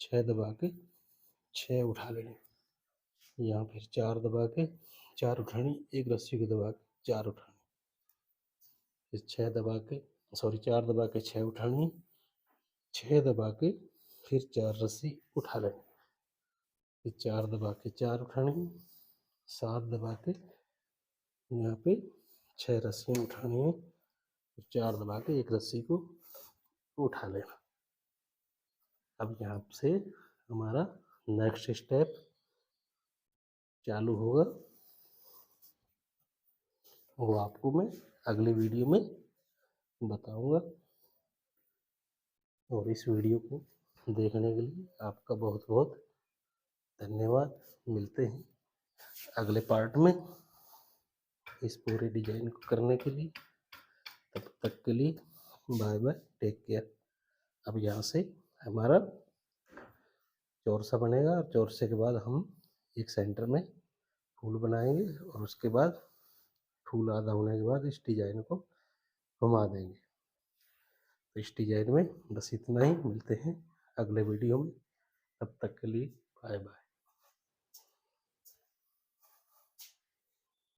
[SPEAKER 1] 6 दबा के 6 उठा लेनी, यहाँ फिर 4 दबा के 4 उठानी, 1 रस्सी को दबा के 4 उठानी, फिर 6 दबा के 4 दबा के 6 उठानी, 6 दबा के फिर 4 रस्सी उठा लेनी, ये 4 दबा के 4 उठानी है, 7 दबा के यहाँ पे 6 रस्सियाँ उठानी है, 4 दबा के एक रस्सी को उठा लेना। अब यहाँ से हमारा नेक्स्ट स्टेप चालू होगा, वो आपको मैं अगले वीडियो में बताऊंगा। और इस वीडियो को देखने के लिए आपका बहुत बहुत धन्यवाद। मिलते हैं अगले पार्ट में इस पूरे डिजाइन को करने के लिए। तब तक के लिए बाय बाय, टेक केयर। अब यहाँ से हमारा चौरसा बनेगा और चौरसे के बाद हम एक सेंटर में फूल बनाएंगे और उसके बाद फूल आधा होने के बाद इस डिजाइन को घुमा देंगे। तो इस डिजाइन में बस इतना ही। मिलते हैं अगले वीडियो में, तब तक के लिए बाय बाय।